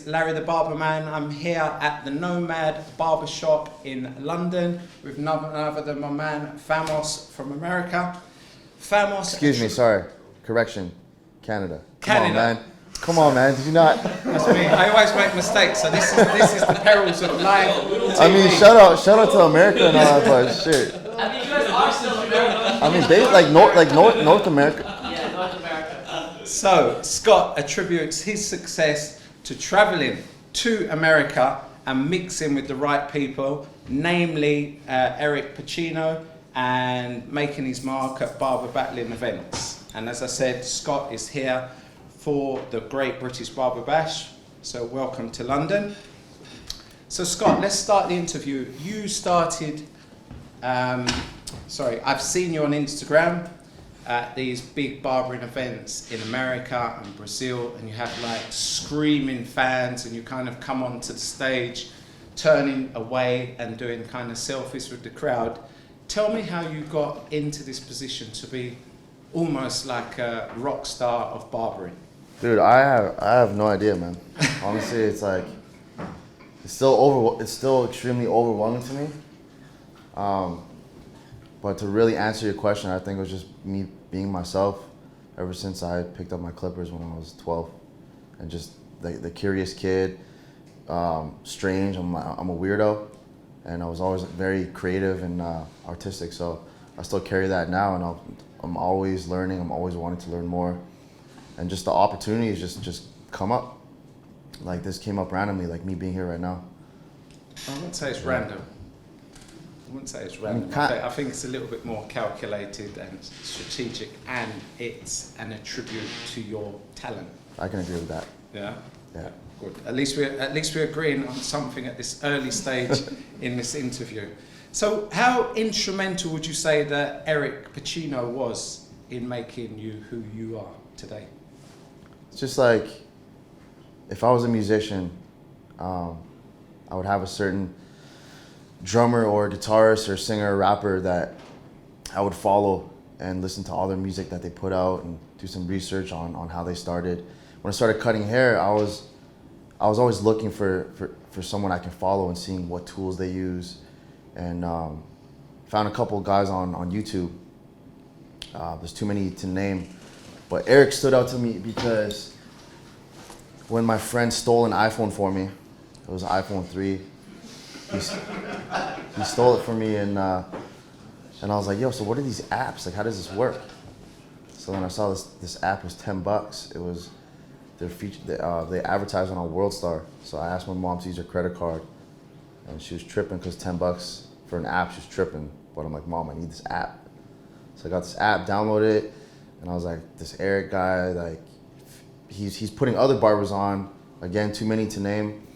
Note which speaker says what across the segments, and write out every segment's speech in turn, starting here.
Speaker 1: is Larry the Barber Man. I'm here at the Nomad Barbershop in London with none other than my man Famos from America. Famos.
Speaker 2: Excuse me, sorry. Correction. Canada.
Speaker 1: Canada.
Speaker 2: Come on, man. Come on, man. Did you not?
Speaker 1: That's me. I always make mistakes, so this is the perils of live TV.
Speaker 2: I mean, shout out to America and all that, but shit.
Speaker 3: I mean, you guys are still America.
Speaker 2: I mean, they North America.
Speaker 3: Yeah, North America.
Speaker 1: So Scott attributes his success to traveling to America and mixing with the right people, namely Eric Pacino, and making his mark at barber battling events. And as I said, Scott is here for the Great British Barber Bash. So welcome to London. So Scott, let's start the interview. You started, I've seen you on Instagram at these big barbering events in America and Brazil, and you have like screaming fans, and you kind of come onto the stage, turning away and doing kind of selfies with the crowd. Tell me how you got into this position to be almost like a rock star of barbering.
Speaker 2: Dude, I have no idea, man. Honestly, it's like it's still extremely overwhelming to me. But to really answer your question, I think it was just me being myself ever since I picked up my clippers when I was 12, and just the curious kid, strange. I'm a weirdo, and I was always very creative and artistic. So I still carry that now, and I'm always learning. I'm always wanting to learn more, and just the opportunities just come up. Like this came up randomly, like me being here right now.
Speaker 1: I wouldn't say it's random. I think it's a little bit more calculated and strategic, and it's an attribute to your talent.
Speaker 2: I can agree with that.
Speaker 1: Yeah?
Speaker 2: Yeah.
Speaker 1: Good. At least we're agreeing on something at this early stage in this interview. So how instrumental would you say that Eric Pacino was in making you who you are today?
Speaker 2: It's just like, if I was a musician, I would have a certain drummer or guitarist or singer or rapper that I would follow and listen to all their music that they put out and do some research on how they started. When I started cutting hair, I was always looking for someone I can follow and seeing what tools they use, and found a couple of guys on YouTube. There's too many to name, but Eric stood out to me because when my friend stole an iPhone for me, it was an iPhone 3. He stole it from me, and I was like, yo, so what are these apps? Like, how does this work? So then I saw this app was $10. It was their feature. They advertised on WorldStar. So I asked my mom to use her credit card, and she was tripping because $10 for an app. She was tripping, but I'm like, Mom, I need this app. So I got this app, downloaded it, and I was like, this Eric guy, like, he's putting other barbers on. Again, too many to name.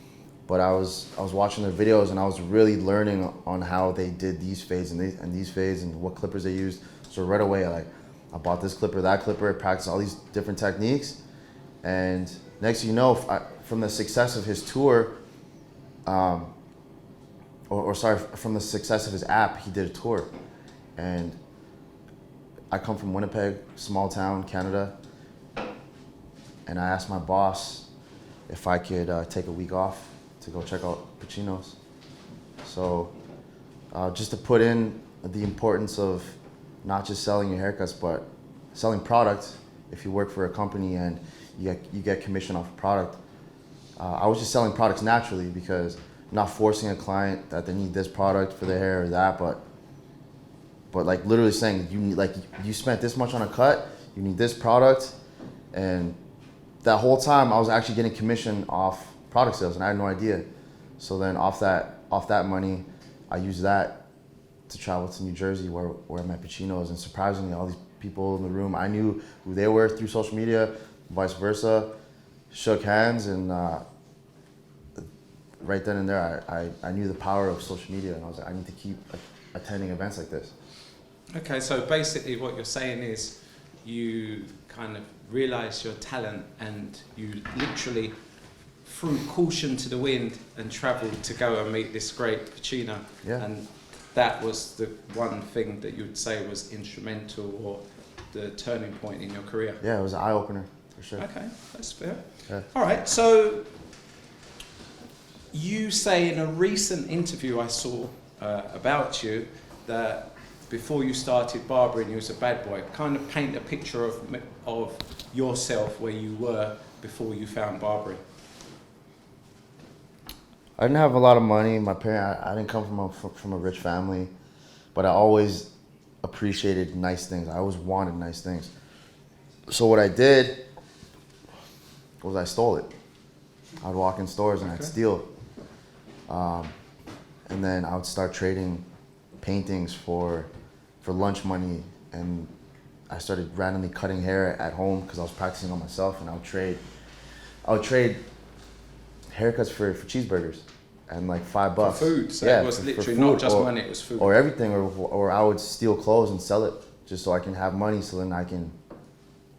Speaker 2: But I was watching their videos, and I was really learning on how they did these fades and these fades and what clippers they used. So right away, I bought this clipper, that clipper, practiced all these different techniques. And next thing you know, from the success of his tour, from the success of his app, he did a tour. And I come from Winnipeg, small town, Canada. And I asked my boss if I could take a week off to go check out Pacino's. So just to put in the importance of not just selling your haircuts, but selling product. If you work for a company and you get commission off a product, I was just selling products naturally because I'm not forcing a client that they need this product for their hair or that, but like literally saying you spent this much on a cut, you need this product, and that whole time I was actually getting commission off product sales, and I had no idea. So then off that money, I used that to travel to New Jersey where I met Pacino's, and surprisingly, all these people in the room, I knew who they were through social media, vice versa, shook hands, and right then and there, I knew the power of social media, and I was like, I need to keep attending events like this.
Speaker 1: Okay, so basically what you're saying is you kind of realised your talent, and you literally threw caution to the wind and travelled to go and meet this great Pacino.
Speaker 2: Yeah.
Speaker 1: And that was the one thing that you would say was instrumental or the turning point in your career.
Speaker 2: Yeah, it was an eye-opener, for sure.
Speaker 1: Okay, that's fair.
Speaker 2: Yeah.
Speaker 1: All right, so you say in a recent interview I saw about you that before you started barbering, you was a bad boy. Kind of paint a picture of yourself where you were before you found barbering.
Speaker 2: I didn't have a lot of money. My parents, I didn't come from a rich family, but I always appreciated nice things. I always wanted nice things. So what I did was I stole it. I'd walk in stores and I'd steal. And then I would start trading paintings for lunch money, and I started randomly cutting hair at home because I was practicing on myself, and I would trade haircuts for cheeseburgers and like $5.
Speaker 1: For food, so it was literally not just money, it was food.
Speaker 2: Or everything, or I would steal clothes and sell it just so I can have money, so then I can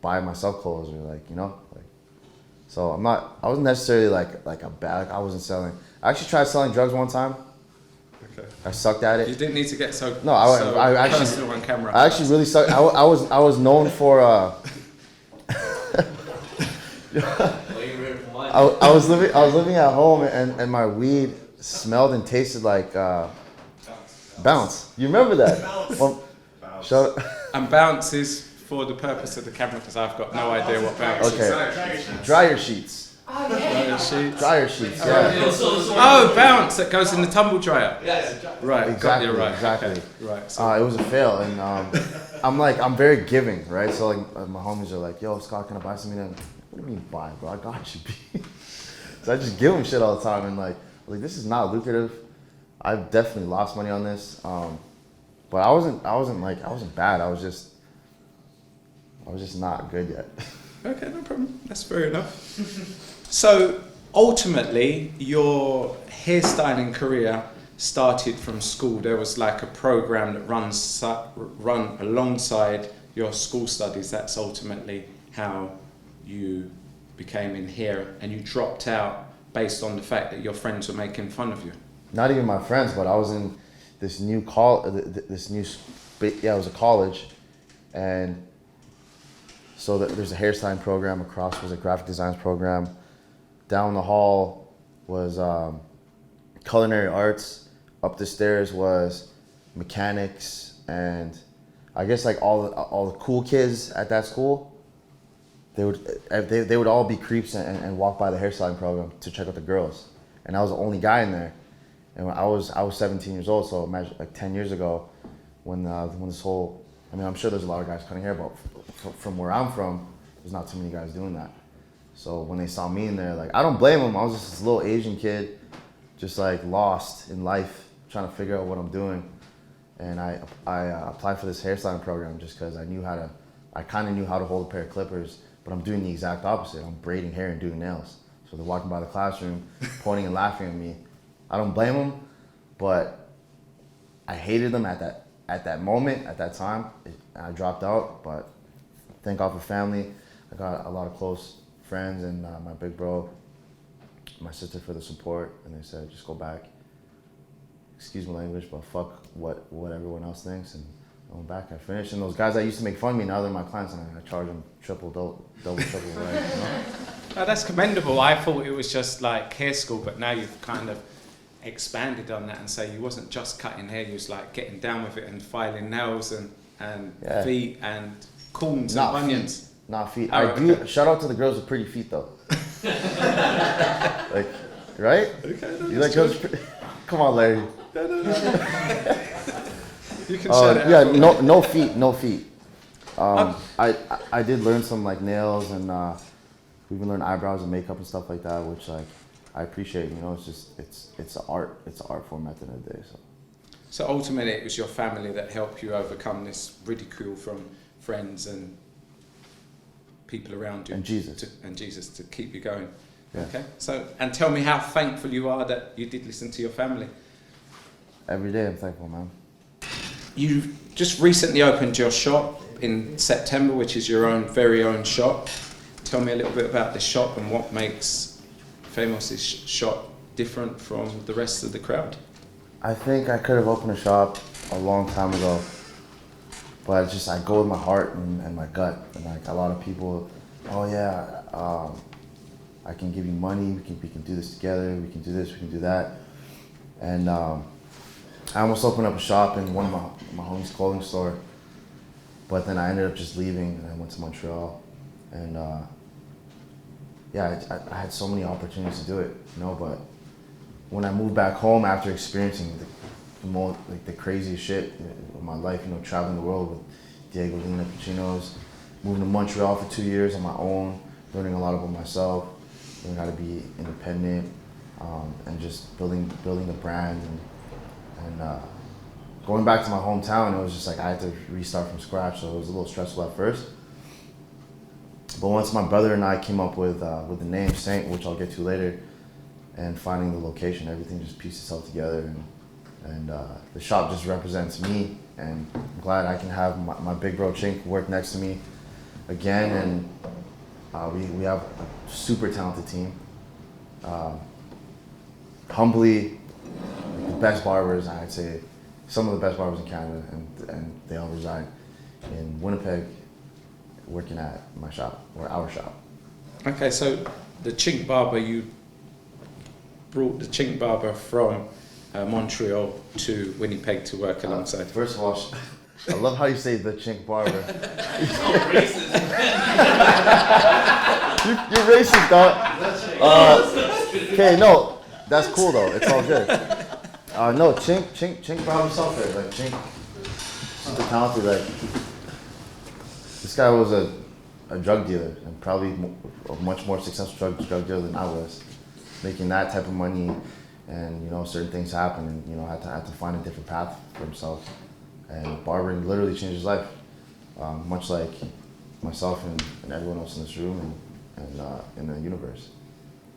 Speaker 2: buy myself clothes, or like, you know, like. So I wasn't necessarily like a bad, I wasn't selling. I actually tried selling drugs one time.
Speaker 1: Okay.
Speaker 2: I sucked at it.
Speaker 1: You didn't need to get so.
Speaker 2: No, I actually
Speaker 1: personal on camera.
Speaker 2: I actually really sucked. I was known for. I was living at home, and my weed smelled and tasted like bounce. You remember that? Bounce.
Speaker 1: And bounce is for the purpose of the camera because I've got no idea what bounce is.
Speaker 2: Okay. Dryer sheets.
Speaker 3: Oh, yeah.
Speaker 2: Dryer sheets. Yeah.
Speaker 1: Oh, bounce that goes in the tumble dryer.
Speaker 3: Yes.
Speaker 1: Right.
Speaker 2: Exactly.
Speaker 1: Got you right.
Speaker 2: Exactly.
Speaker 1: Okay. Right. So
Speaker 2: It was a fail, and I'm very giving, right? So like my homies are like, "Yo, Scott, can I buy something?" And what do you mean buy, bro? I got you, B. So I just give them shit all the time, and like this is not lucrative. I've definitely lost money on this, but I wasn't bad. I was just not good yet.
Speaker 1: okay, no problem. That's fair enough. So ultimately, your hairstyling career started from school. There was like a program that run alongside your school studies. That's ultimately how you became in hair, and you dropped out based on the fact that your friends were making fun of you.
Speaker 2: Not even my friends, but I was in this new it was a college, and so there's a hairstyling program, across was a graphic design program. Down the hall was culinary arts. Up the stairs was mechanics, and I guess like all the cool kids at that school. They would all be creeps and walk by the hairstyling program to check out the girls, and I was the only guy in there. And I was 17 years old, so imagine like 10 years ago, when this whole, I mean, I'm sure there's a lot of guys cutting hair, but from where I'm from, there's not too many guys doing that. So when they saw me in there, like, I don't blame them. I was just this little Asian kid, just like lost in life, trying to figure out what I'm doing. And I applied for this hairstyling program just because I kind of knew how to hold a pair of clippers, but I'm doing the exact opposite. I'm braiding hair and doing nails. So they're walking by the classroom, pointing and laughing at me. I don't blame them, but I hated them at that moment, at that time. I dropped out, but thank God for family. I got a lot of close friends, and my big bro, my sister, for the support, and they said, just go back. Excuse my language, but fuck what everyone else thinks, and I went back. I finished, and those guys that used to make fun of me, now they're my clients, and I charge them triple, double, right? You know?
Speaker 1: Oh, that's commendable. I thought it was just like hair school, but now you've kind of expanded on that and say you wasn't just cutting hair, you was like getting down with it and filing nails and feet and corns and bunions.
Speaker 2: Feet. Not feet.
Speaker 1: Oh, okay.
Speaker 2: Shout out to the girls with pretty feet though. Like, right?
Speaker 1: Okay, no,
Speaker 2: you like girls? Come on, Larry.
Speaker 1: No. You can shout it out.
Speaker 2: Yeah, no feet. I did learn some like nails, and we even learned eyebrows and makeup and stuff like that, which like I appreciate. You know, it's an art. It's an art form at the end of the day.
Speaker 1: So ultimately, it was your family that helped you overcome this ridicule from friends and people around you,
Speaker 2: and Jesus
Speaker 1: to keep you going.
Speaker 2: Yeah.
Speaker 1: Okay. So, and tell me how thankful you are that you did listen to your family.
Speaker 2: Every day, I'm thankful, man.
Speaker 1: You just recently opened your shop in September, which is your very own shop. Tell me a little bit about the shop and what makes Famos' shop different from the rest of the crowd.
Speaker 2: I think I could have opened a shop a long time ago, but I go with my heart and my gut. And like a lot of people, oh yeah, I can give you money. We can do this together. We can do this. We can do that. And I almost opened up a shop in one of my homie's clothing store, but then I ended up just leaving, and I went to Montreal. And yeah, I had so many opportunities to do it, you know. But when I moved back home after experiencing the craziest shit of my life, you know, traveling the world with Diego Lina Pacinos, moving to Montreal for 2 years on my own, learning a lot about myself, learning how to be independent, and just building a brand, and going back to my hometown, it was just like I had to restart from scratch, so it was a little stressful at first. But once my brother and I came up with the name Saint, which I'll get to later, and finding the location, everything just pieced itself together, and the shop just represents me, and I'm glad I can have my big bro Chink work next to me again, and we have a super talented team. Humbly, the best barbers, I'd say, some of the best barbers in Canada, and they all reside in Winnipeg, working at my shop, or our shop.
Speaker 1: Okay, so the Chink Barber, you brought the Chink Barber from Montreal to Winnipeg to work alongside.
Speaker 2: First of all, I love how you say the Chink Barber.
Speaker 3: So racist.
Speaker 2: You're racist, dog. Okay, no, that's cool though. It's all good. No, Chink brought himself there. Like Chink, super talented. Like this guy was a drug dealer, and probably a much more successful drug dealer than I was, making that type of money, and you know, certain things happen, and you know, had to find a different path for himself. And barbering literally changed his life, much like myself and everyone else in this room and in the universe.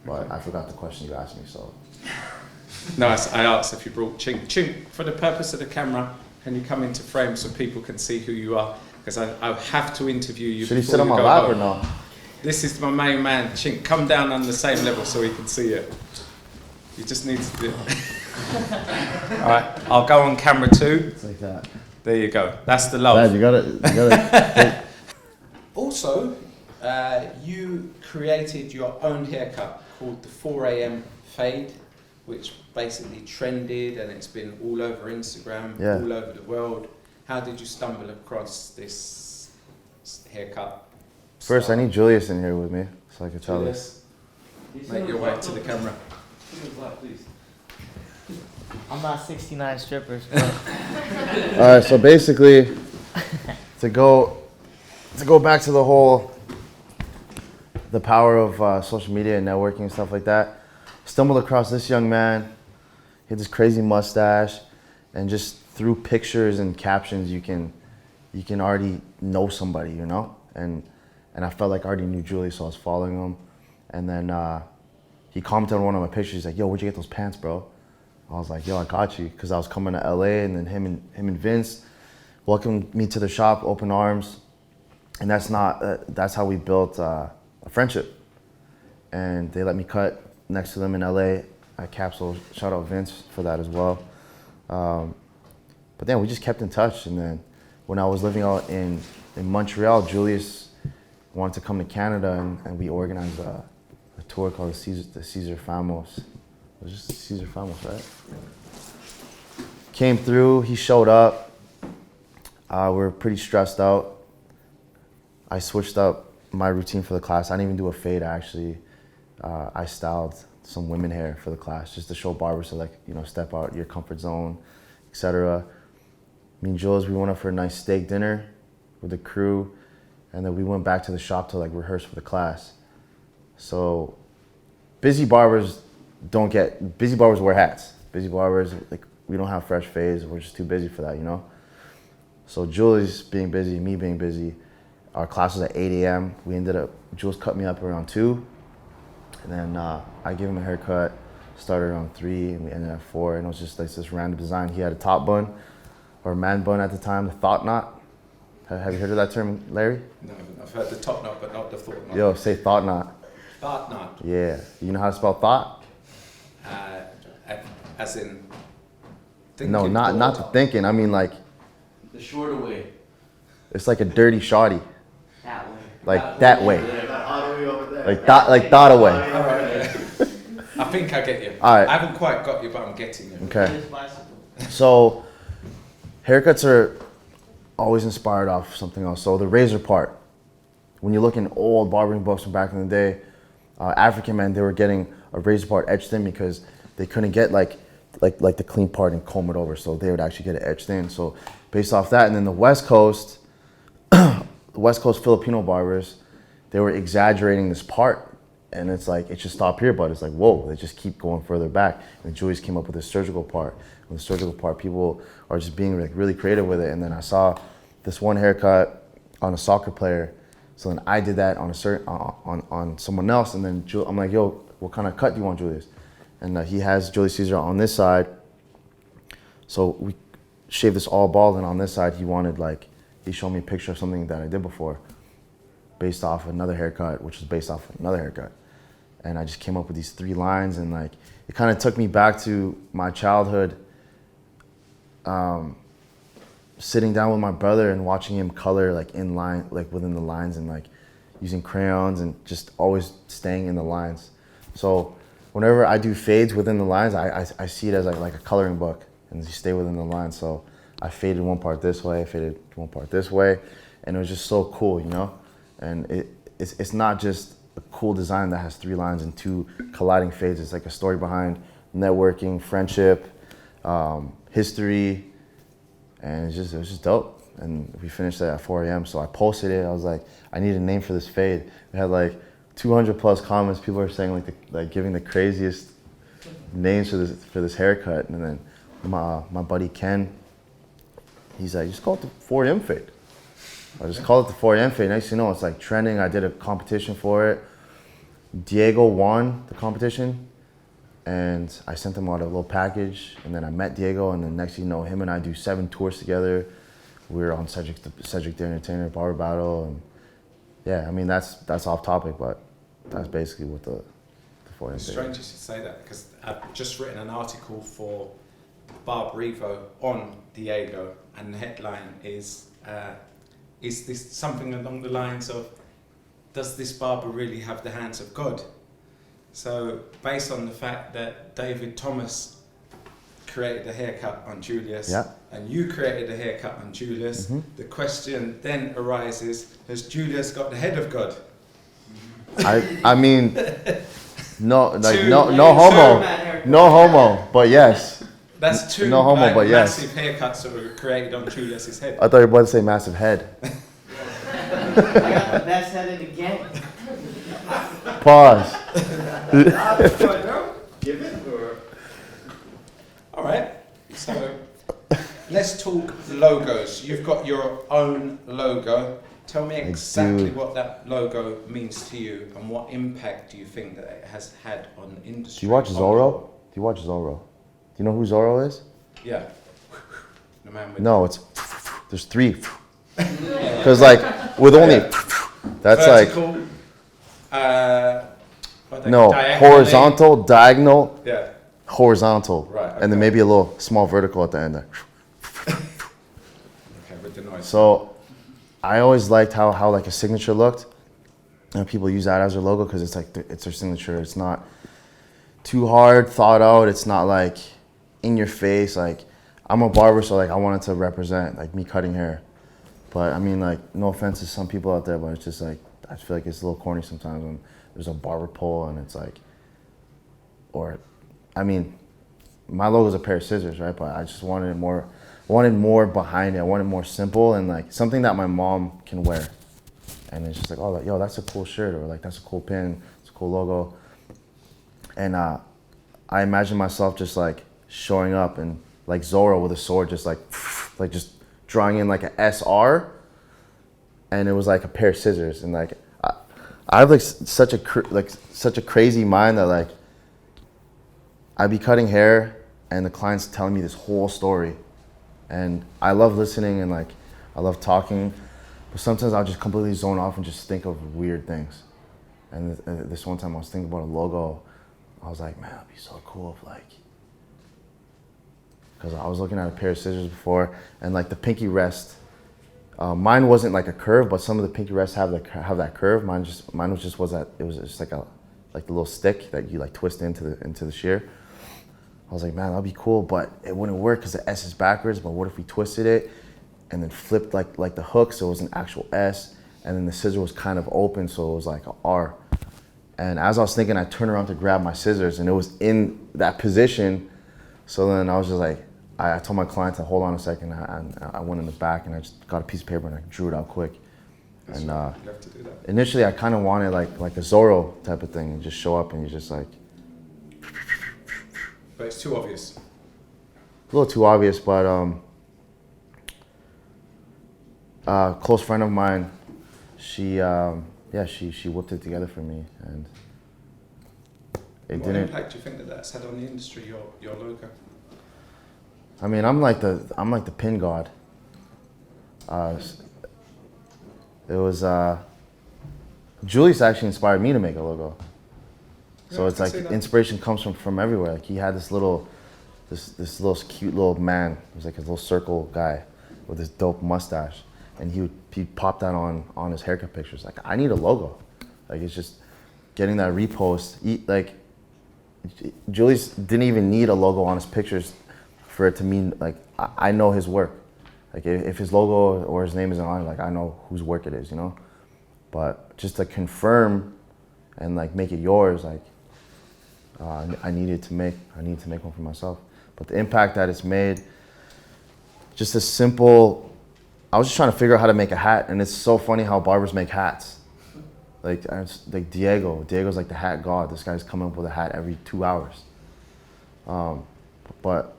Speaker 2: But I forgot the question you asked me, so.
Speaker 1: Nice. I asked if you brought Chink. Chink, for the purpose of the camera, can you come into frame so people can see who you are? Because I have to interview you.
Speaker 2: Should he sit on my lap or no?
Speaker 1: This is my main man, Chink. Come down on the same level so he can see it. You just need to do it. All right, I'll go on camera too.
Speaker 2: It's like that.
Speaker 1: There you go. That's the love.
Speaker 2: Dad, you gotta.
Speaker 1: Also, you created your own haircut called the 4 a.m. fade, which basically trended, and it's been all over Instagram, all over the world. How did you stumble across this haircut?
Speaker 2: First, I need Julius in here with me so I can tell this.
Speaker 1: Make your way to the camera.
Speaker 3: Please.
Speaker 4: I'm not 69 strippers.
Speaker 2: All right, so basically, to go back to the power of social media and networking and stuff like that, stumbled across this young man. He had this crazy mustache, and just through pictures and captions, you can already know somebody, you know. And I felt like I already knew Julius, so I was following him. And then he commented on one of my pictures. He's like, "Yo, where'd you get those pants, bro?" I was like, "Yo, I got you," because I was coming to LA, and then him and Vince welcomed me to the shop, open arms, and that's how we built a friendship. And they let me cut next to them in LA at Capsule. Shout out Vince for that as well. But then we just kept in touch, and then when I was living out in Montreal, Julius wanted to come to Canada, and we organized a tour called the Caesar Famos. It was just Caesar Famos, right? Came through, he showed up. We were pretty stressed out. I switched up my routine for the class. I didn't even do a fade, actually. I styled some women hair for the class just to show barbers to, like, you know, step out your comfort zone, etc. Me and Jules, we went up for a nice steak dinner with the crew, and then we went back to the shop to like rehearse for the class. So busy barbers wear hats. Busy barbers, like, we don't have fresh fades. We're just too busy for that, you know? So Julie's being busy, me being busy. Our class was at 8 a.m. Jules cut me up around 2. And then I gave him a haircut, started around 3, and we ended at 4. And it was just like this random design. He had a top bun, or a man bun at the time, the thought knot. Have you heard of that term, Larry?
Speaker 1: No, I've heard the top knot, but not the thought knot.
Speaker 2: Yo, say thought knot.
Speaker 1: Thought knot.
Speaker 2: Yeah. You know how to spell thought?
Speaker 1: As in thinking.
Speaker 2: No, not the thinking. I mean, like,
Speaker 3: The shorter way.
Speaker 2: it's like a dirty shoddy.
Speaker 4: That way.
Speaker 2: Like that way.
Speaker 3: All the way over there.
Speaker 2: like thought away.
Speaker 1: All right. I think I get you.
Speaker 2: All right.
Speaker 1: I haven't quite got you, but I'm getting you.
Speaker 2: Okay. So haircuts are always inspired off something else. So the razor part. When you look in old barbering books from back in the day, African men, they were getting a razor part etched in because they couldn't get like the clean part and comb it over. So they would actually get it etched in. So based off that, and then the West Coast, the West Coast Filipino barbers, they were exaggerating this part. And it's like, it should stop here, but it's like, whoa, they just keep going further back. And Julius came up with the surgical part. With the surgical part, people are just being like really creative with it. And then I saw this one haircut on a soccer player. So then I did that on on someone else. And then I'm like, yo, what kind of cut do you want, Julius? And he has Julius Caesar on this side. So we shaved this all bald, and on this side, he showed me a picture of something that I did before, based off another haircut, which was based off another haircut. And I just came up with these 3 lines, and like, it kind of took me back to my childhood, sitting down with my brother and watching him color like in line, like within the lines, and like using crayons and just always staying in the lines. So whenever I do fades within the lines, I see it as like a coloring book, and you stay within the lines. So I faded one part this way, I faded one part this way, and it was just so cool, you know? And it's not just a cool design that has 3 lines and 2 colliding fades. It's like a story behind networking, friendship, history, and it was just dope. And we finished it at 4 a.m. So I posted it. I was like, I need a name for this fade. We had like 200 plus comments. People are saying like giving the craziest names for this haircut. And then my buddy Ken, he's like, just call it the 4 a.m. fade. I just call it the 4 a.m. fade. Next thing you know, it's like trending. I did a competition for it. Diego won the competition, and I sent him out a little package. And then I met Diego, and then next thing you know, him and I do 7 tours together. We were on Cedric the Entertainer Barber Battle, and yeah, I mean that's off topic, but that's basically what the 4 a.m.
Speaker 1: It's
Speaker 2: fade
Speaker 1: strange
Speaker 2: is.
Speaker 1: you should say that, because I've just written an article for Barbrevo on Diego, and the headline is this something along the lines of, does this barber really have the hands of God? So based on the fact that David Thomas created a haircut on Julius,
Speaker 2: Yeah.
Speaker 1: and you created a haircut on Julius, the question then arises, has Julius got the head of God?
Speaker 2: I mean, no homo, but yes.
Speaker 1: That's 2
Speaker 2: No homo, but yes.
Speaker 1: massive haircuts that were created on Julius's head.
Speaker 2: I thought you were about to say massive head.
Speaker 4: I got the best head in the game.
Speaker 2: Pause.
Speaker 3: Give it or?
Speaker 1: All right, so let's talk logos. You've got your own logo. Tell me exactly what that logo means to you, and what impact do you think that it has had on the industry?
Speaker 2: Do you watch Zorro? Do you watch Zorro? Do you know who Zorro is?
Speaker 1: Yeah. The man with
Speaker 2: No, there's 3. Because like with only that's
Speaker 1: vertical,
Speaker 2: no
Speaker 1: diagonally.
Speaker 2: horizontal, diagonal,
Speaker 1: Yeah.
Speaker 2: horizontal,
Speaker 1: Right,
Speaker 2: and then
Speaker 1: okay.
Speaker 2: maybe a little small vertical at the end there.
Speaker 1: Okay, with the noise.
Speaker 2: So I always liked how like a signature looked, and people use that as their logo because it's like it's their signature. It's not too hard thought out. It's not like in your face. Like I'm a barber, so like I wanted to represent like me cutting hair. But I mean, like, no offense to some people out there, but it's just like, I feel like it's a little corny sometimes when there's a barber pole and it's like, or, I mean, my logo's a pair of scissors, right? But I just wanted more behind it. I wanted more simple and like something that my mom can wear. And it's just like, oh, like, yo, that's a cool shirt, or like, that's a cool pin, it's a cool logo. And I imagine myself just like showing up and like Zorro with a sword, just like just drawing in like an SR, and it was like a pair of scissors. And like I have like such a crazy mind that like I'd be cutting hair and the client's telling me this whole story, and I love listening and like I love talking, but sometimes I'll just completely zone off and just think of weird things. And this one time I was thinking about a logo. I was like, man, it'd be so cool if like, because I was looking at a pair of scissors before, and like the pinky rest Mine wasn't like a curve, but some of the pinky rests have that curve. Mine was just like a little stick that you like twist into the shear. I was like, man, that'd be cool, but it wouldn't work because the S is backwards. But what if we twisted it and then flipped like the hook so it was an actual S, and then the scissor was kind of open so it was like an R. And as I was thinking, I turned around to grab my scissors and it was in that position. So then I was just like, I told my client to hold on a second. I went in the back and I just got a piece of paper and I drew it out quick.
Speaker 1: That's
Speaker 2: And
Speaker 1: right. You have to do that.
Speaker 2: initially I kind of wanted like a Zorro type of thing and just show up and you just like,
Speaker 1: But it's too obvious.
Speaker 2: a little too obvious, but a close friend of mine, she whipped it together for me, and it
Speaker 1: What
Speaker 2: didn't.
Speaker 1: impact do you think that that's had on the industry, your logo?
Speaker 2: I mean, I'm like the pin god. It was Julius actually inspired me to make a logo. So
Speaker 1: Yeah,
Speaker 2: it's
Speaker 1: I
Speaker 2: like
Speaker 1: can see that.
Speaker 2: inspiration comes from everywhere. Like he had this little cute little man. He was like a little circle guy with this dope mustache, and he'd pop that on his haircut pictures. Like I need a logo. Like it's just getting that repost. Like Julius didn't even need a logo on his pictures for it to mean like I know his work. Like if his logo or his name isn't on it, like I know whose work it is, you know. But just to confirm and like make it yours, like I needed to make one for myself. But the impact that it's made, just a simple. I was just trying to figure out how to make a hat, and it's so funny how barbers make hats. Like Diego's like the hat god. This guy's coming up with a hat every 2 hours. But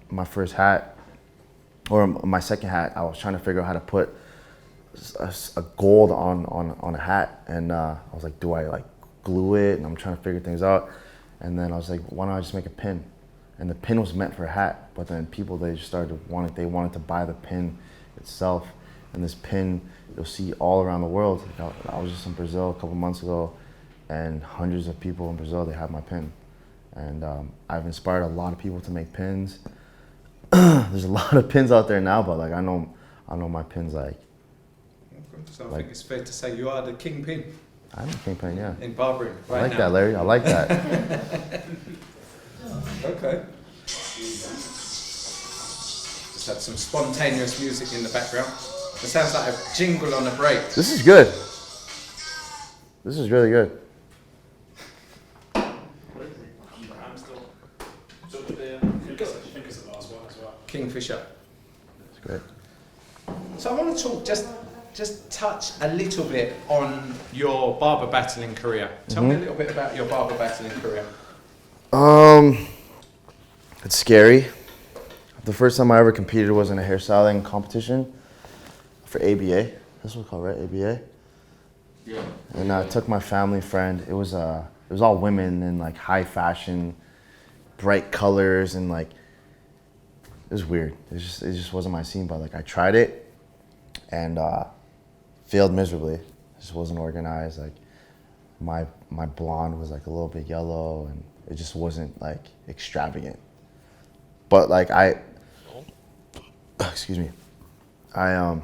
Speaker 2: my first hat, or my second hat, I was trying to figure out how to put a gold on a hat, and I was like, do I like glue it? And I'm trying to figure things out, and then I was like, why don't I just make a pin? And the pin was meant for a hat, but then people they wanted to buy the pin itself, and this pin you'll see all around the world. I was just in Brazil a couple months ago, and hundreds of people in Brazil they have my pin, and I've inspired a lot of people to make pins. There's a lot of pins out there now, but like I know my pins like.
Speaker 1: So I think it's fair to say you are the kingpin
Speaker 2: I'm a kingpin, yeah.
Speaker 1: in barbering
Speaker 2: I
Speaker 1: right
Speaker 2: like
Speaker 1: now.
Speaker 2: that, Larry. I like that.
Speaker 1: Okay. Just had some spontaneous music in the background. It sounds like a jingle on a break.
Speaker 2: This is good. This is really good.
Speaker 3: I'm still. So the
Speaker 5: Fingers the last one as well.
Speaker 1: Kingfisher.
Speaker 2: It's great.
Speaker 1: So I want to talk just touch a little bit on your barber battling career. Tell me a little bit about your barber battling career.
Speaker 2: It's scary. The first time I ever competed was in a hairstyling competition for ABA. This was called, right? ABA.
Speaker 3: yeah.
Speaker 2: And I took my family friend. It was all women in like high fashion, bright colors, and like it was weird. It just wasn't my scene. But like I tried it, and failed miserably. It just wasn't organized. Like my blonde was like a little bit yellow, and it just wasn't like extravagant. But like excuse me, I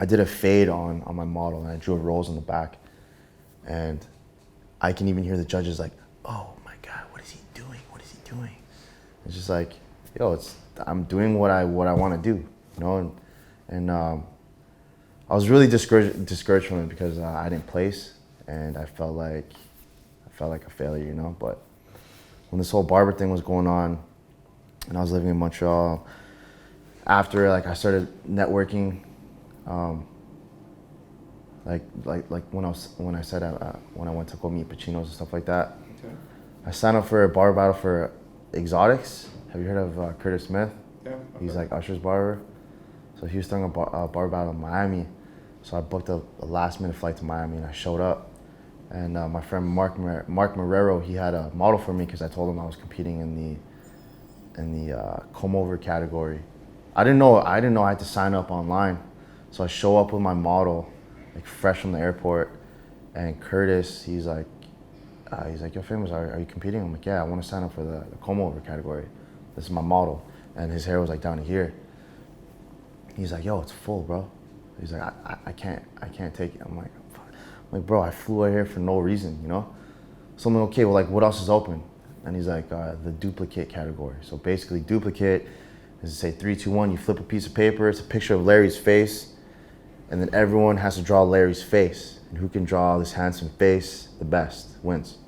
Speaker 2: did a fade on my model, and I drew a rose in the back, and I can even hear the judges like, "Oh my God, what is he doing? What is he doing?" It's just like, yo, I'm doing what I want to do, you know, and I was really discouraged from it because I didn't place, and I felt like a failure, you know. But when this whole barber thing was going on, and I was living in Montreal, after like I started networking, like when I went to go meet Pacinos and stuff like that,
Speaker 1: Okay.
Speaker 2: I signed up for a barber battle for Exotics. Have you heard of Curtis Smith?
Speaker 1: Yeah.
Speaker 2: He's like Usher's barber. So he was throwing a barber battle in Miami. So I booked a last minute flight to Miami, and I showed up. And my friend Mark Marrero, he had a model for me because I told him I was competing in the comb over category. I didn't know I had to sign up online. So I show up with my model, like fresh from the airport, and Curtis, he's like, "Yo, Famos, are you competing?" I'm like, "Yeah, I want to sign up for the comb over category. This is my model." And his hair was like down to here. He's like, "Yo, it's full, bro." He's like, I can't take it. I'm like, bro, I flew out here for no reason, you know? So I'm like, okay, well, like, what else is open? And he's like, the duplicate category. So basically, duplicate is, say, 3, 2, 1, you flip a piece of paper, it's a picture of Larry's face, and then everyone has to draw Larry's face. And who can draw this handsome face the best wins.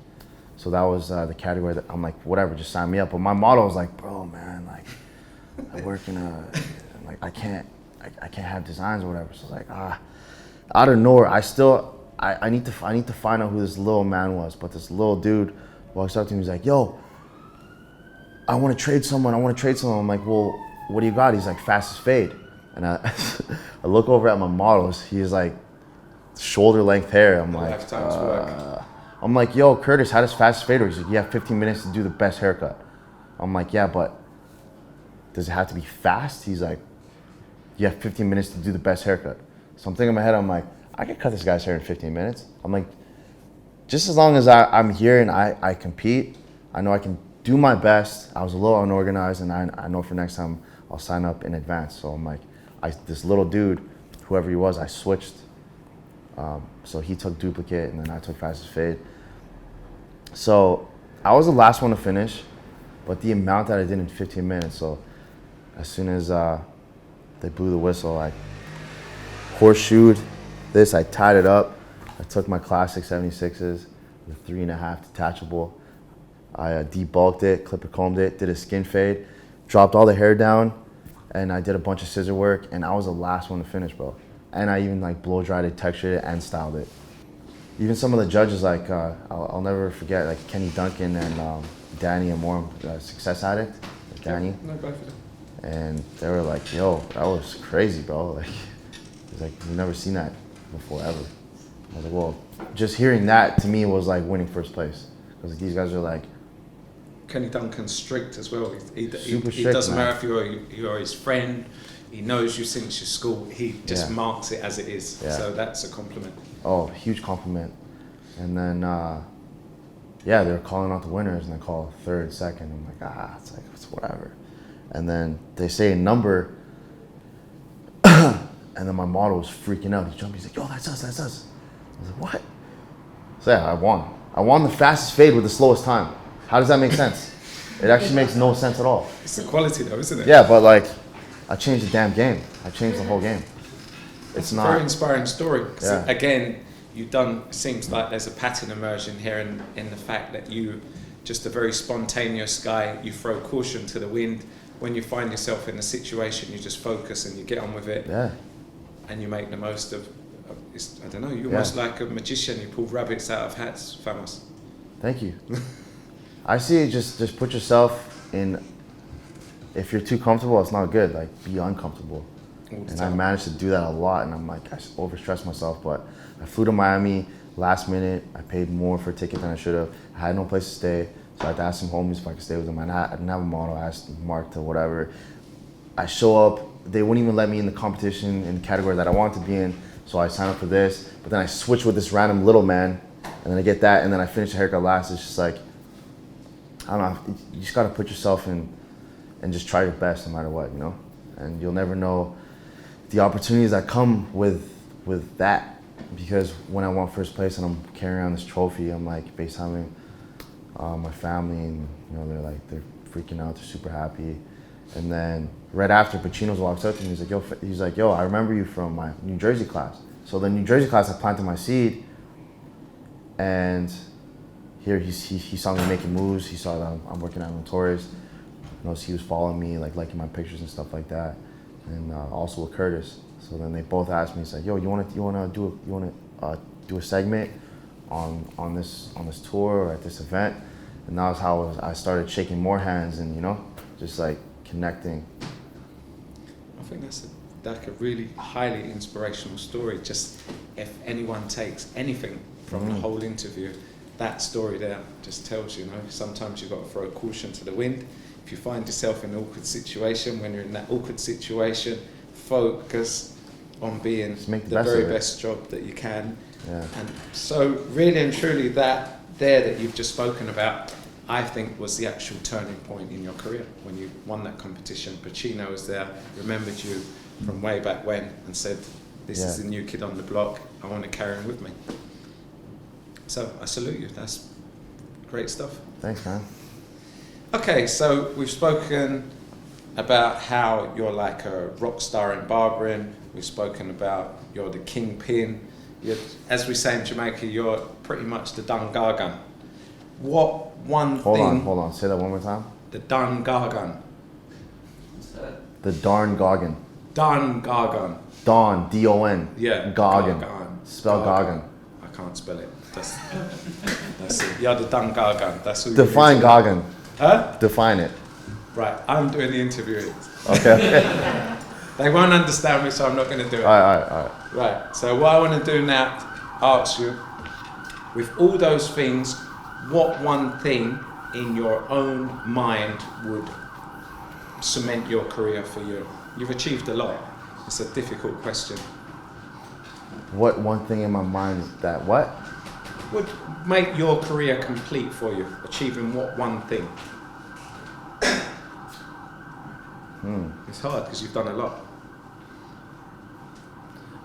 Speaker 2: So that was the category that I'm like, whatever, just sign me up. But my motto was like, bro, man, like, I work in like, I can't have designs or whatever. So I was like, out of nowhere, I need to find out who this little man was. But this little dude walks up to me, he's like, yo, I want to trade someone. I'm like, well, what do you got? He's like, fastest fade. And I look over at my models. He's like, shoulder length hair. I'm like,
Speaker 1: Lifetime's work.
Speaker 2: I'm like, yo, Curtis, how does fastest fade work? He's like, you have 15 minutes to do the best haircut. I'm like, yeah, but does it have to be fast? He's like, you have 15 minutes to do the best haircut. So I'm thinking in my head, I'm like, I could cut this guy's hair in 15 minutes. I'm like, just as long as I'm here and I compete, I know I can do my best. I was a little unorganized, and I know for next time I'll sign up in advance. So I'm like, this little dude, whoever he was, I switched. So he took duplicate, and then I took fastest fade. So I was the last one to finish, but the amount that I did in 15 minutes. So as soon as they blew the whistle, I horseshoed this, I tied it up. I took my classic 76s, the 3.5 detachable. I debulked it, clipper combed it, did a skin fade, dropped all the hair down, and I did a bunch of scissor work, and I was the last one to finish, bro. And I even like blow dried it, textured it, and styled it. Even some of the judges, like I'll never forget, like Kenny Duncan and Danny Amore, Success Addict, Danny.
Speaker 1: No, both of them.
Speaker 2: And they were like, yo, that was crazy, bro. Like, it's like, we've never seen that before, ever. I was like, well, just hearing that to me was like winning first place. Because these guys are like,
Speaker 1: Kenny Duncan's strict as well. He
Speaker 2: strict,
Speaker 1: doesn't
Speaker 2: man.
Speaker 1: matter if you're his friend. He knows you since your school. He just marks it as it is.
Speaker 2: Yeah.
Speaker 1: So that's a compliment.
Speaker 2: oh, huge compliment. And then, they were calling out the winners, and they call third, second. I'm like, it's like, it's whatever. And then they say a number, and then my model was freaking out. He jumped, he's like, yo, that's us. I was like, what? So yeah, I won. I won the fastest fade with the slowest time. How does that make sense? It actually makes no sense at all.
Speaker 1: It's the quality though, isn't it?
Speaker 2: Yeah, but like, I changed the damn game. I changed the whole game. It's
Speaker 1: a
Speaker 2: not
Speaker 1: very inspiring story. 'Cause
Speaker 2: Yeah.
Speaker 1: again, it seems like there's a pattern emerging here in the fact that you, just a very spontaneous guy, you throw caution to the wind. When you find yourself in a situation, you just focus and you get on with it.
Speaker 2: Yeah.
Speaker 1: And you make the most of I don't know, you're almost like a magician. You pull rabbits out of hats, Famos.
Speaker 2: Thank you. I see it, just put yourself in, if you're too comfortable, it's not good. Like, be uncomfortable. And I managed to do that a lot, and I'm like, I overstressed myself, but I flew to Miami last minute. I paid more for a ticket than I should have. I had no place to stay, so I had to ask some homies if I could stay with them. I didn't have a model. I asked Mark to whatever. I show up, they wouldn't even let me in the competition in the category that I wanted to be in, so I signed up for this, but then I switch with this random little man, and then I get that, and then I finish the haircut last. It's just like, I don't know, you just gotta put yourself in and just try your best no matter what, you know? And you'll never know the opportunities that come with that, because when I won first place and I'm carrying around this trophy, I'm like FaceTiming my family, and you know, they're freaking out, they're super happy. And then right after, Pacino's walks up to me, he's like, yo, I remember you from my New Jersey class. So the New Jersey class, I planted my seed, and here he saw me making moves. He saw that I'm working at Mentorship. You know, so he was following me, like liking my pictures and stuff like that, and also with Curtis. So then they both asked me, it's like, yo, you wanna do a segment on this tour or at this event? And that was how I started shaking more hands, and you know, just like connecting.
Speaker 1: I think that's a really highly inspirational story. Just if anyone takes anything from the whole interview, that story there just tells you, sometimes you've got to throw caution to the wind. If you find yourself in an awkward situation, when you're in that awkward situation, focus on being the very best job that you can.
Speaker 2: Yeah.
Speaker 1: And so really and truly that you've just spoken about, I think was the actual turning point in your career. When you won that competition, Pacino was there, remembered you from way back when, and said, This is the new kid on the block. I want to carry him with me. So I salute you. That's great stuff.
Speaker 2: Thanks, man.
Speaker 1: Okay, so we've spoken about how you're like a rock star in barbering. We've spoken about you're the kingpin. As we say in Jamaica, you're pretty much the Dungargan. What one thing...
Speaker 2: Hold on. Say that one more time.
Speaker 1: The Dungargan.
Speaker 2: The darn Goggin.
Speaker 1: Dungargan.
Speaker 2: Dawn, D-O-N.
Speaker 1: Yeah.
Speaker 2: Goggin.
Speaker 1: Gargan.
Speaker 2: Spell Goggin.
Speaker 1: I can't spell it. That's it. You're the Dungargan. That's who
Speaker 2: Define Goggin.
Speaker 1: Huh?
Speaker 2: Define it.
Speaker 1: Right, I'm doing the interviewing.
Speaker 2: Okay.
Speaker 1: They won't understand me, so I'm not going to do it.
Speaker 2: All right.
Speaker 1: Right, so what I want to do now, ask you, with all those things, what one thing in your own mind would cement your career for you? You've achieved a lot. It's a difficult question.
Speaker 2: What one thing in my mind is that what?
Speaker 1: Would make your career complete for you? Achieving what one thing? It's hard because you've done a lot.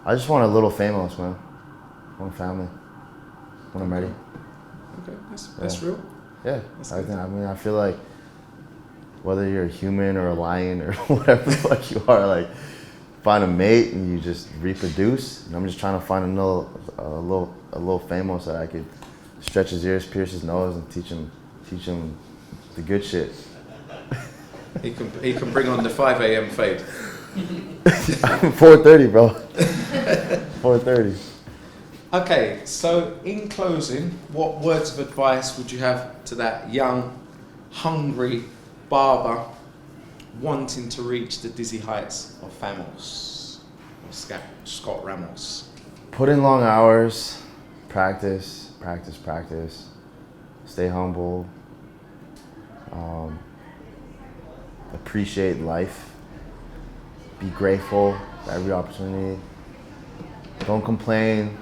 Speaker 2: I just want a little Famos, man. I want family. When I'm ready.
Speaker 1: Okay, that's real.
Speaker 2: Yeah.
Speaker 1: That's
Speaker 2: I
Speaker 1: good.
Speaker 2: mean, I feel like whether you're a human or a lion or whatever the fuck you are, like find a mate and you just reproduce. And I'm just trying to find a little Famos that I could stretch his ears, pierce his nose, and teach him the good shit.
Speaker 1: He can bring on the 5 a.m. fade.
Speaker 2: 4:30, bro. 4:30.
Speaker 1: Okay, so in closing, what words of advice would you have to that young, hungry barber wanting to reach the dizzy heights of Famos or Scott Ramos?
Speaker 2: Put in long hours, practice. Stay humble. Appreciate life. Be grateful for every opportunity. Don't complain.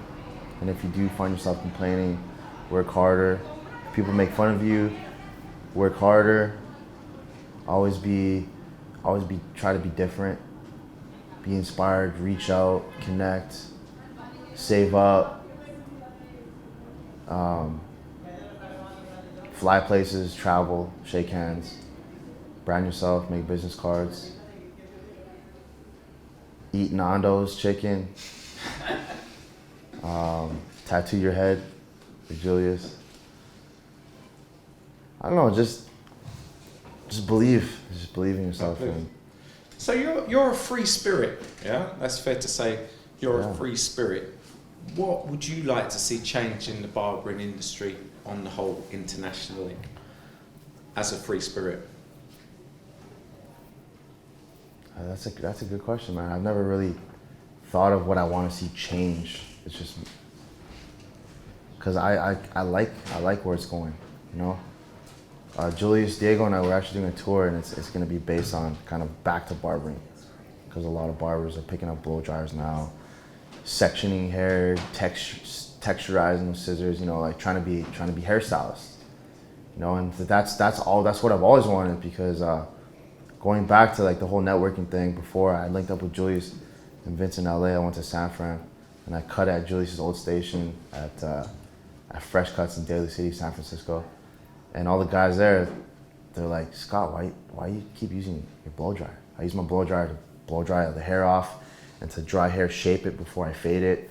Speaker 2: And if you do find yourself complaining, work harder. If people make fun of you, work harder. Always try to be different. Be inspired, reach out, connect, save up. Fly places, travel, shake hands, brand yourself, make business cards, eat Nando's chicken, tattoo your head with Julius. I don't know, just believe in yourself. And
Speaker 1: So you're a free spirit, yeah? That's fair to say. You're
Speaker 2: Yeah.
Speaker 1: a free spirit. What would you like to see change in the barbering industry on the whole internationally as a free spirit?
Speaker 2: That's a good question, man. I've never really thought of what I want to see change. It's just because I like where it's going, you know. Julius, Diego, and I were actually doing a tour, and it's going to be based on kind of back to barbering, because a lot of barbers are picking up blow dryers now, sectioning hair, texturizing with scissors, you know, like trying to be hairstylists, you know. And that's what I've always wanted, because going back to like the whole networking thing, before I linked up with Julius and Vince in LA, I went to San Fran and I cut at Julius's old station at Fresh Cuts in Daly City, San Francisco. And all the guys there, they're like, Scott, why you keep using your blow dryer? I use my blow dryer to blow dry the hair off and to dry hair shape it before I fade it.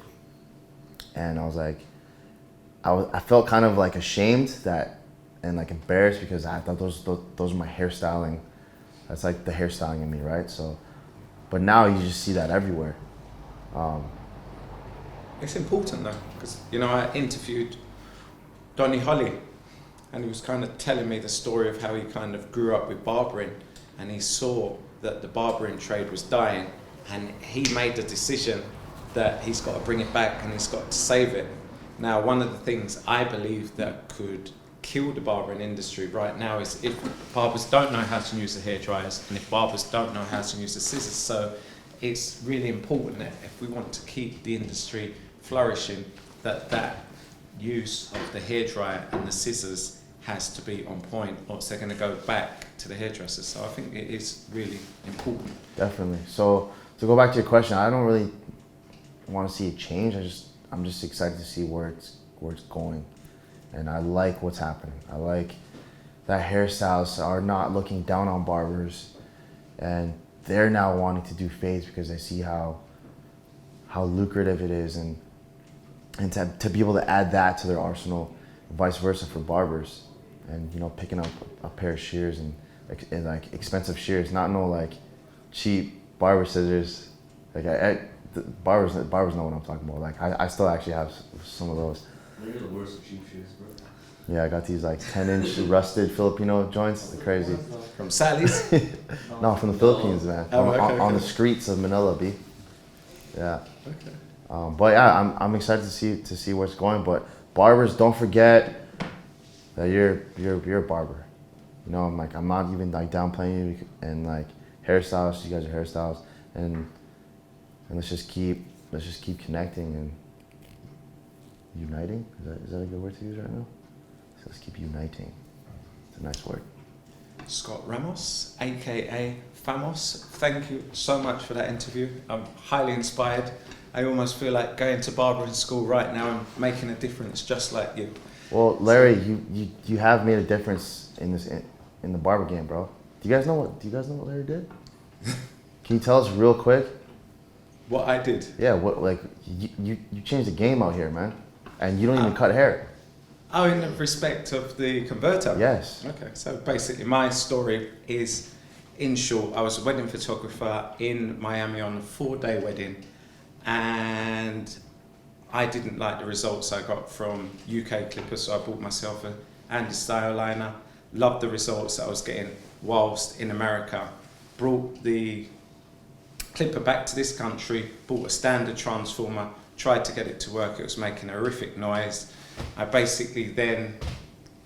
Speaker 2: And I was like, I felt kind of like ashamed and like embarrassed, because I thought those are my hairstyling. That's like the hairstyling in me, right? So, but now you just see that everywhere.
Speaker 1: It's important though, because you know, I interviewed Donny Holly, and he was kind of telling me the story of how he kind of grew up with barbering, and he saw that the barbering trade was dying, and he made the decision that he's got to bring it back and he's got to save it. Now, one of the things I believe that could kill the barbering industry right now is if barbers don't know how to use the hair dryers, and if barbers don't know how to use the scissors. So it's really important that if we want to keep the industry flourishing, that use of the hairdryer and the scissors has to be on point, or else they're going to go back to the hairdressers. So I think it is really important.
Speaker 2: Definitely. So to go back to your question, I don't really want to see it change. I'm just excited to see where it's going, and I like what's happening. I like that hairstylists are not looking down on barbers, and they're now wanting to do fades because they see how lucrative it is, and to be able to add that to their arsenal, and vice versa for barbers, and you know, picking up a pair of shears and like expensive shears, not no like cheap barber scissors. Like the barbers know what I'm talking about. Like I still actually have some of those.
Speaker 3: You're the worst of cheap shears, bro.
Speaker 2: Yeah, I got these like 10-inch rusted Filipino joints. They're crazy.
Speaker 1: From Sally's?
Speaker 2: No, from the Philippines, man.
Speaker 1: Oh,
Speaker 2: on
Speaker 1: okay.
Speaker 2: the streets of Manila, B. Yeah.
Speaker 1: Okay.
Speaker 2: But yeah, I'm excited to see where it's going. But barbers, don't forget that you're a barber. You know, I'm not even like downplaying you, and like hairstylists, you guys are hairstylists, and let's just keep connecting and uniting. Is that a good word to use right now? So let's keep uniting. It's a nice word.
Speaker 1: Scott Ramos, aka Famos, thank you so much for that interview. I'm highly inspired. I almost feel like going to barbering school right now and making a difference just like you.
Speaker 2: Well, Larry, you have made a difference in the barber game, bro. Do you guys know what Larry did? Can you tell us real quick?
Speaker 1: What I did?
Speaker 2: Yeah, what like you changed the game out here, man, and you don't even cut hair.
Speaker 1: Oh, in the respect of the converter?
Speaker 2: Yes.
Speaker 1: Okay, so basically my story is, in short, I was a wedding photographer in Miami on a 4-day wedding, and I didn't like the results I got from UK clippers, so I bought myself a Andy style liner. Loved the results that I was getting whilst in America. Brought the clipper back to this country, bought a standard transformer, tried to get it to work. It was making a horrific noise. I basically then,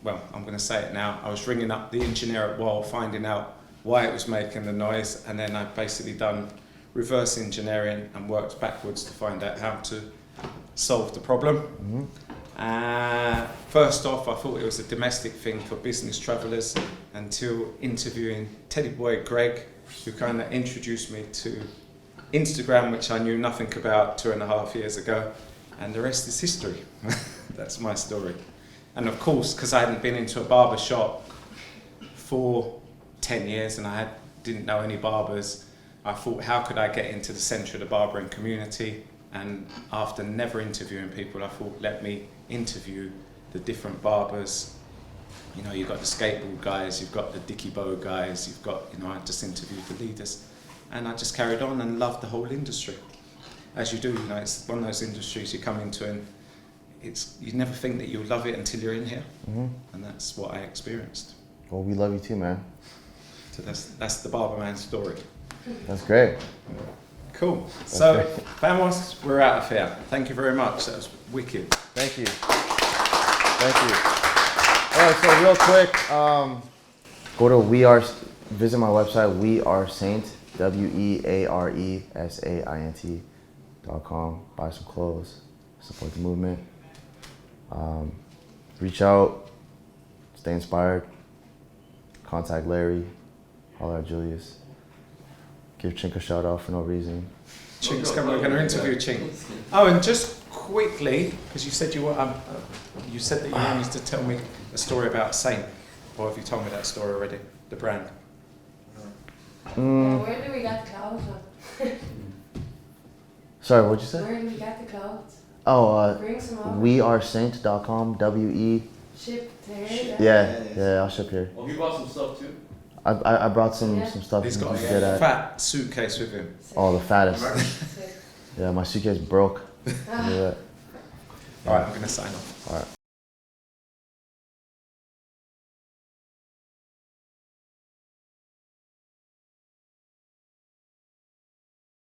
Speaker 1: well, I'm going to say it now, I was ringing up the engineer at Wall, finding out why it was making the noise, and then I basically done reverse engineering and worked backwards to find out how to solve the problem. Mm-hmm. First off, I thought it was a domestic thing for business travellers until interviewing Teddy Boy Greg, who kind of introduced me to Instagram, which I knew nothing about 2.5 years ago, and the rest is history. That's my story. And of course, because I hadn't been into a barber shop for 10 years and I didn't know any barbers, I thought, how could I get into the centre of the barbering community? And after never interviewing people, I thought, let me interview the different barbers. You know, you've got the skateboard guys, you've got the dicky bow guys, you've got, you know, I just interviewed the leaders. And I just carried on and loved the whole industry. As you do, you know, it's one of those industries you come into and you never think that you'll love it until you're in here. Mm-hmm. And that's what I experienced.
Speaker 2: Well, we love you too, man.
Speaker 1: So that's the Barber Man story.
Speaker 2: That's great.
Speaker 1: Cool.
Speaker 2: That's
Speaker 1: so,
Speaker 2: great.
Speaker 1: Famos, we're out of here. Thank you very much. That was wicked.
Speaker 2: Thank you. Thank you. All right, so real quick, go to visit my website, wearesaint, wearesaint.com. Buy some clothes, support the movement. Reach out, stay inspired, contact Larry, holler at Julius. Give Chink a shout out for no reason.
Speaker 1: Chink's coming. We're going to interview Chink. Oh, and just quickly, because you said you said that you wanted to tell me a story about Saint, or have you told me that story already? The brand.
Speaker 6: Where do we get the clothes from?
Speaker 2: Sorry, what'd you say?
Speaker 6: Where do we get the clothes?
Speaker 2: Oh,
Speaker 6: Bring some over.
Speaker 2: wearesaint.com, W-E.
Speaker 6: Ship to here.
Speaker 2: Yeah, I'll ship here.
Speaker 3: Oh, he bought some stuff too?
Speaker 2: I brought some stuff.
Speaker 1: He's got a
Speaker 2: good at.
Speaker 1: fat suitcase with him.
Speaker 2: Oh, the fattest. Yeah, my suitcase broke. Look at that.
Speaker 1: All right, I'm going to sign off.
Speaker 2: All right.